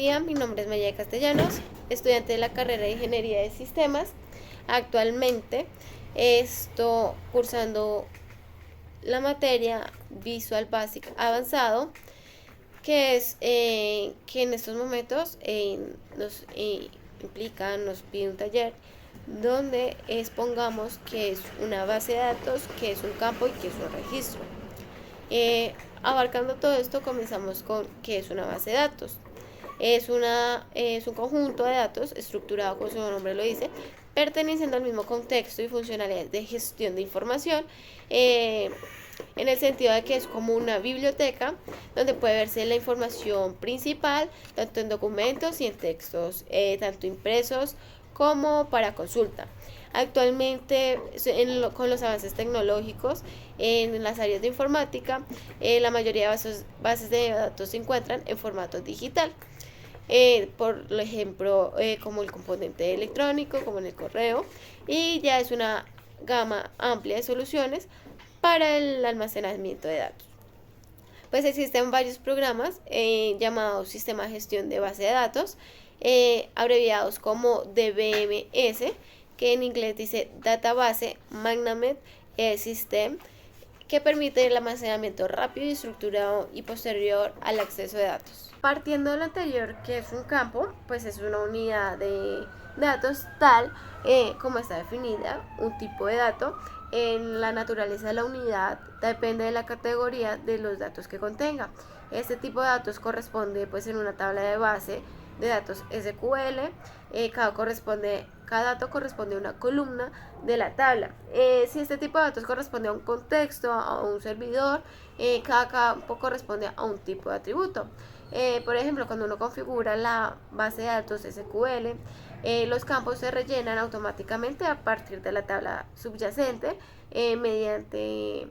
día, mi nombre es María Castellanos, estudiante de la carrera de Ingeniería de Sistemas. Actualmente estoy cursando la materia Visual Basic Avanzado, que es que en estos momentos nos implica, nos pide un taller donde expongamos qué es una base de datos, qué es un campo y qué es un registro. Abarcando todo esto, comenzamos con qué es una base de datos. Es un conjunto de datos estructurado, como su nombre lo dice, perteneciendo al mismo contexto y funcionalidades de gestión de información, en el sentido de que es como una biblioteca donde puede verse la información principal, tanto en documentos y en textos, tanto impresos como para consulta. Actualmente, con los avances tecnológicos en las áreas de informática, la mayoría de bases de datos se encuentran en formato digital. Por ejemplo, como el componente electrónico, como en el correo, y ya es una gama amplia de soluciones para el almacenamiento de datos. Pues existen varios programas llamados Sistema de Gestión de Base de Datos, abreviados como DBMS, que en inglés dice Database Management System, que permite el almacenamiento rápido y estructurado y posterior al acceso de datos. Partiendo de lo anterior, que es un campo, pues es una unidad de datos tal como está definida, un tipo de dato. En la naturaleza de la unidad depende de la categoría de los datos que contenga. Este tipo de datos corresponde pues en una tabla de base de datos SQL. Cada dato corresponde a una columna de la tabla. Si este tipo de datos corresponde a un contexto, a un servidor, cada campo corresponde a un tipo de atributo. Por ejemplo, cuando uno configura la base de datos SQL, los campos se rellenan automáticamente a partir de la tabla subyacente mediante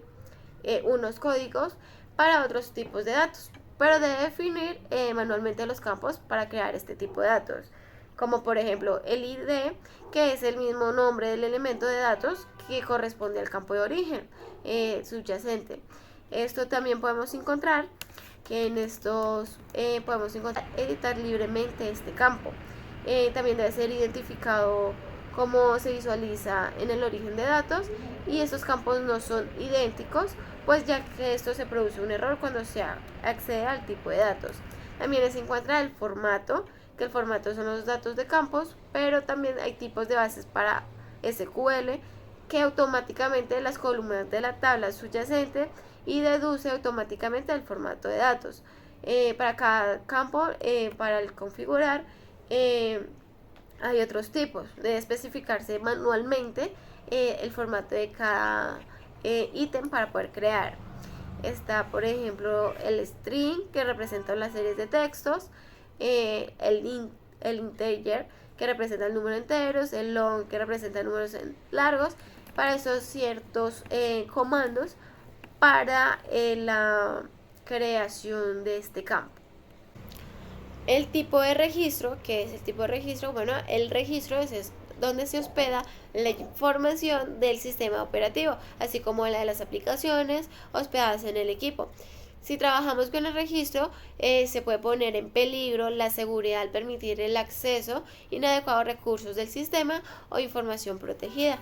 unos códigos para otros tipos de datos, pero debe definir manualmente los campos para crear este tipo de datos, como por ejemplo el ID, que es el mismo nombre del elemento de datos que corresponde al campo de origen subyacente. Esto también podemos encontrar que en estos podemos editar libremente este campo. También debe ser identificado cómo se visualiza en el origen de datos, y estos campos no son idénticos, pues ya que esto se produce un error cuando se accede al tipo de datos. También se encuentra el formato, que el formato son los datos de campos, pero también hay tipos de bases para SQL que automáticamente las columnas de la tabla subyacente y deduce automáticamente el formato de datos. Para cada campo, para el configurar, hay otros tipos. Debe especificarse manualmente el formato de cada ítem para poder crear. Está, por ejemplo, el string, que representa las series de textos, el integer, que representa el número de enteros, el long, que representa números largos, para esos ciertos comandos para la creación de este campo. El tipo de registro, ¿qué es el tipo de registro? Bueno, el registro es donde se hospeda la información del sistema operativo, así como la de las aplicaciones hospedadas en el equipo. Si trabajamos con el registro, se puede poner en peligro la seguridad al permitir el acceso inadecuado a recursos del sistema o información protegida.